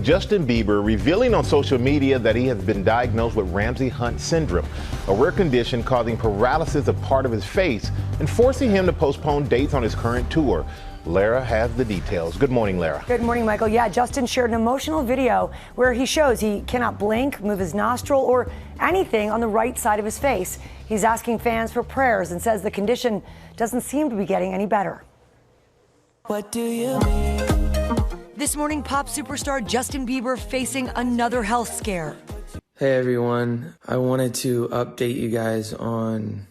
Justin Bieber revealing on social media that he has been diagnosed with Ramsay-Hunt syndrome, a rare condition causing paralysis of part of his face and forcing him to postpone dates on his current tour. Lara has the details. Good morning, Lara. Good morning, Michael. Yeah, Justin shared an emotional video where he shows he cannot blink, move his nostril, or anything on the right side of his face. He's asking fans for prayers and says the condition doesn't seem to be getting any better. What do you mean? This morning, pop superstar Justin Bieber facing another health scare. Hey everyone, I wanted to update you guys on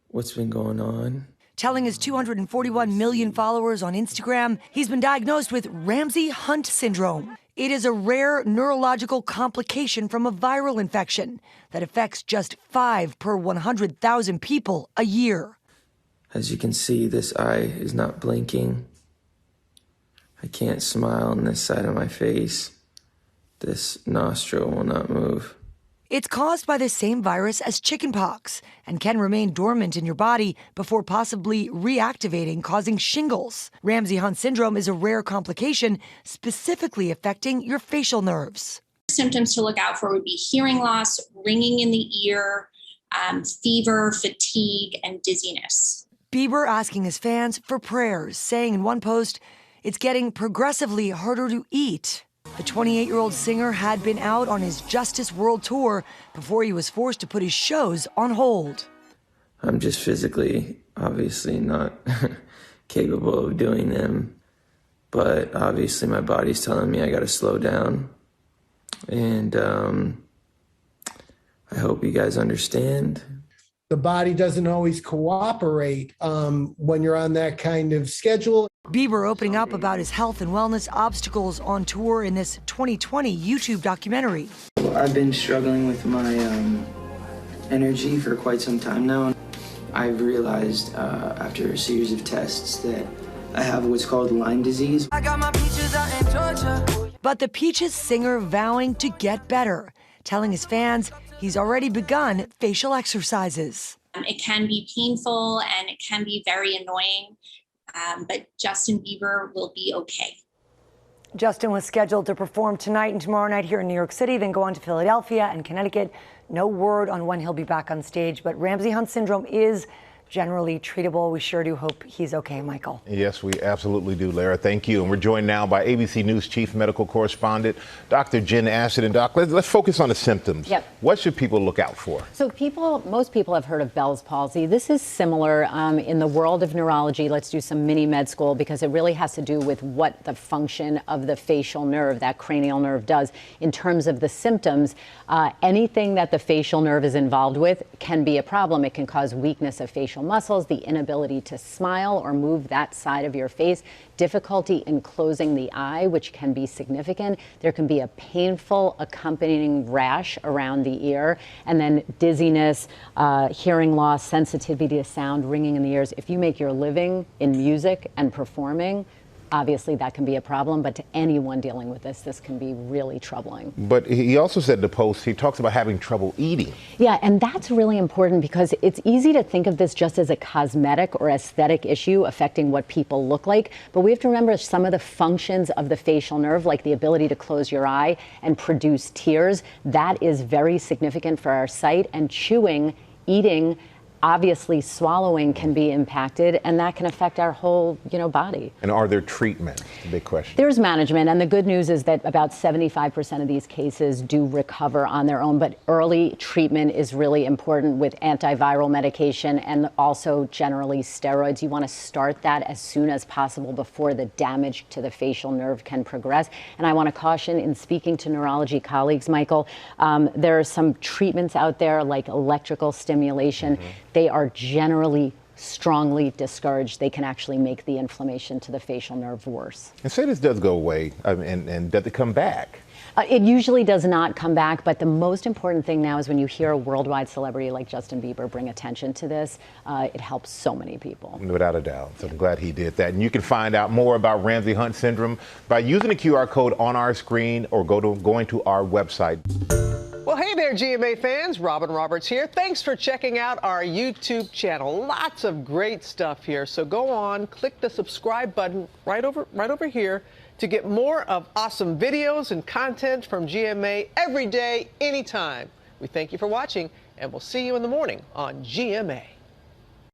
what's been going on. Telling his 241 million followers on Instagram, he's been diagnosed with Ramsay-Hunt syndrome. It is a rare neurological complication from a viral infection that affects just 5 per 100,000 people a year. As you can see, this eye is not blinking. I can't smile on this side of my face. This nostril will not move. It's caused by the same virus as chickenpox and can remain dormant in your body before possibly reactivating, causing shingles. Ramsay-Hunt syndrome is a rare complication specifically affecting your facial nerves. Symptoms to look out for would be hearing loss, ringing in the ear, fever, fatigue, and dizziness. Bieber asking his fans for prayers, saying in one post, "It's getting progressively harder to eat." The 28-year-old singer had been out on his Justice World Tour before he was forced to put his shows on hold. I'm just physically, obviously not capable of doing them, but obviously my body's telling me I gotta slow down. And I hope you guys understand. The body doesn't always cooperate when you're on that kind of schedule. Bieber opening up about his health and wellness obstacles on tour in this 2020 YouTube documentary. I've been struggling with my energy for quite some time now. I've realized after a series of tests that I have what's called Lyme disease. I got my peaches out in Georgia. But the Peaches singer vowing to get better, telling his fans he's already begun facial exercises. It can be painful and it can be very annoying, but Justin Bieber will be okay. Justin was scheduled to perform tonight and tomorrow night here in New York City, then go on to Philadelphia and Connecticut. No word on when he'll be back on stage, but Ramsay-Hunt syndrome is generally treatable. We sure do hope he's okay, Michael. Yes, we absolutely do, Lara. Thank you. And we're joined now by ABC News Chief Medical Correspondent, Dr. Jen Ashton. And Doc, let's focus on the symptoms. Yep. What should people look out for? So most people have heard of Bell's palsy. This is similar in the world of neurology. Let's do some mini med school because it really has to do with what the function of the facial nerve, that cranial nerve, does in terms of the symptoms. Anything that the facial nerve is involved with can be a problem. It can cause weakness of facial muscles, the inability to smile or move that side of your face, difficulty in closing the eye, which can be significant. There can be a painful accompanying rash around the ear, and then dizziness, hearing loss, sensitivity to sound, ringing in the ears. If you make your living in music and performing, obviously that can be a problem, but to anyone dealing with this can be really troubling. But he also said in the post, he talks about having trouble eating. Yeah, and that's really important because it's easy to think of this just as a cosmetic or aesthetic issue affecting what people look like, but we have to remember some of the functions of the facial nerve, like the ability to close your eye and produce tears, that is very significant for our sight, and chewing, eating, obviously swallowing can be impacted, and that can affect our whole, body. And are there treatments? The big question. There's management, and the good news is that about 75% of these cases do recover on their own, but early treatment is really important with antiviral medication and also generally steroids. You want to start that as soon as possible before the damage to the facial nerve can progress. And I want to caution, in speaking to neurology colleagues, Michael, there are some treatments out there like electrical stimulation. They are generally strongly discouraged. They can actually make the inflammation to the facial nerve worse. And say this does go away, and does it come back? It usually does not come back, but the most important thing now is when you hear a worldwide celebrity like Justin Bieber bring attention to this, it helps so many people. Without a doubt. So I'm glad he did that. And you can find out more about Ramsay-Hunt syndrome by using the QR code on our screen or going to our website. Well, hey there, GMA fans. Robin Roberts here. Thanks for checking out our YouTube channel. Lots of great stuff here. So go on, click the subscribe button right over here. to get more of awesome videos and content from GMA every day, anytime. We thank you for watching, and we'll see you in the morning on GMA.